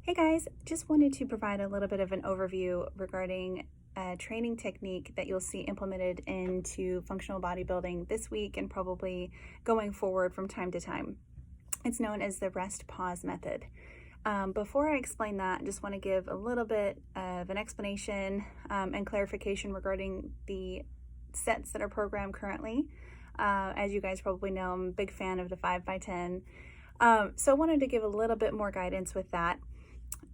Hey guys, just wanted to provide a little bit of an overview regarding a training technique that you'll see implemented into functional bodybuilding this week and probably going forward from time to time. It's known as the rest pause method. Before I explain that, I just want to give a little bit of an explanation and clarification regarding the sets that are programmed currently. As you guys probably know, I'm a big fan of the 5x10. So I wanted to give a little bit more guidance with that.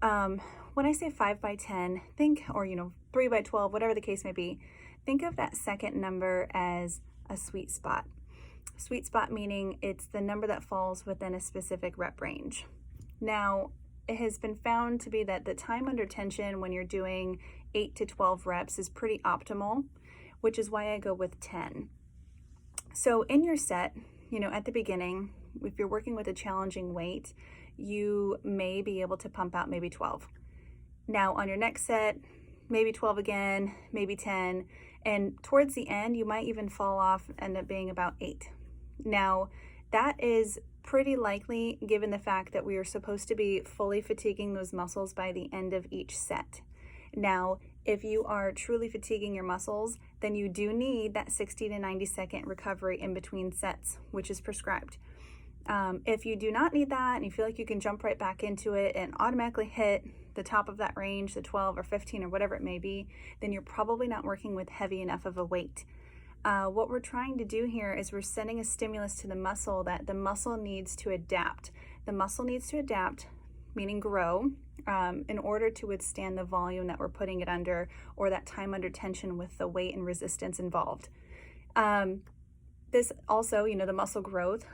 When I say 5x10, think, or 3x12, whatever the case may be, think of that second number as a sweet spot. Sweet spot meaning it's the number that falls within a specific rep range. Now, it has been found to be that the time under tension when you're doing 8 to 12 reps is pretty optimal, which is why I go with 10. So in your set, at the beginning, if you're working with a challenging weight, you may be able to pump out maybe 12. Now on your next set, maybe 12 again, maybe 10, and towards the end, you might even fall off, end up being about 8. Now, that is pretty likely given the fact that we are supposed to be fully fatiguing those muscles by the end of each set. Now, if you are truly fatiguing your muscles, then you do need that 60 to 90 second recovery in between sets, which is prescribed. If you do not need that and you feel like you can jump right back into it and automatically hit the top of that range, the 12 or 15 or whatever it may be, then you're probably not working with heavy enough of a weight. What we're trying to do here is we're sending a stimulus to the muscle that the muscle needs to adapt. The muscle needs to adapt, meaning grow, in order to withstand the volume that we're putting it under or that time under tension with the weight and resistance involved. This also, the muscle growth,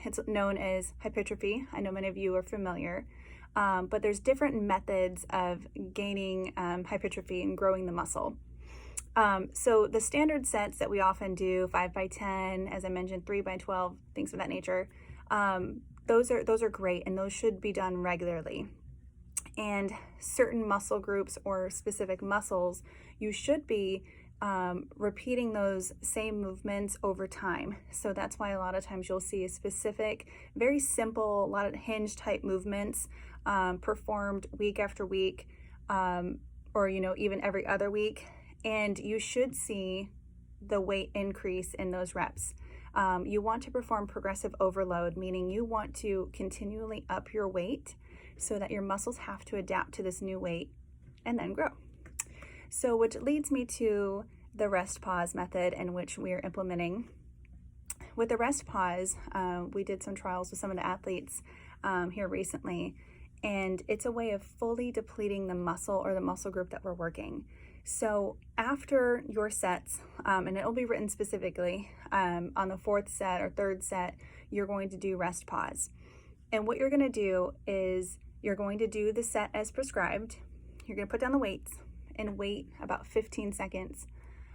it's known as hypertrophy. I know many of you are familiar, but there's different methods of gaining hypertrophy and growing the muscle. So the standard sets that we often do, 5x10, as I mentioned, 3x12, things of that nature, those are great, and those should be done regularly. And certain muscle groups or specific muscles, you should be repeating those same movements over time. So that's why a lot of times you'll see a specific, very simple, a lot of hinge type movements performed week after week, or even every other week. And you should see the weight increase in those reps. You want to perform progressive overload, meaning you want to continually up your weight so that your muscles have to adapt to this new weight and then grow. So which leads me to the rest pause method in which we are implementing. With the rest pause, we did some trials with some of the athletes here recently, and it's a way of fully depleting the muscle or the muscle group that we're working. So after your sets, and it'll be written specifically, on the 4th set or 3rd set, you're going to do rest pause. And what you're going to do is you're going to do the set as prescribed. You're going to put down the weights and wait about 15 seconds.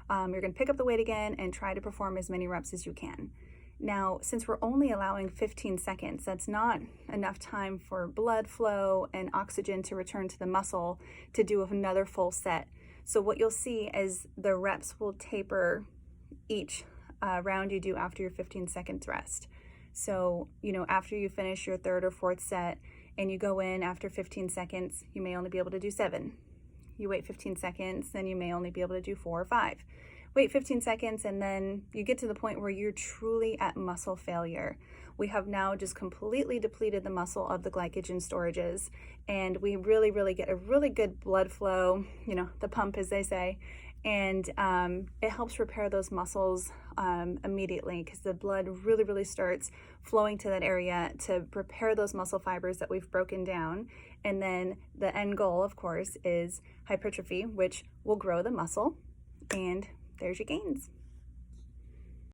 You're going to pick up the weight again and try to perform as many reps as you can. Now, since we're only allowing 15 seconds, that's not enough time for blood flow and oxygen to return to the muscle to do another full set. So what you'll see is the reps will taper each round you do after your 15 seconds rest. So, after you finish your 3rd or 4th set and you go in after 15 seconds, you may only be able to do 7. You wait 15 seconds, then you may only be able to do 4 or 5. Wait 15 seconds, and then you get to the point where you're truly at muscle failure. We have now just completely depleted the muscle of the glycogen storages, and we really get a really good blood flow, the pump as they say, and it helps repair those muscles immediately because the blood really starts flowing to that area to repair those muscle fibers that we've broken down. And then the end goal, of course, is hypertrophy, which will grow the muscle, and there's your gains.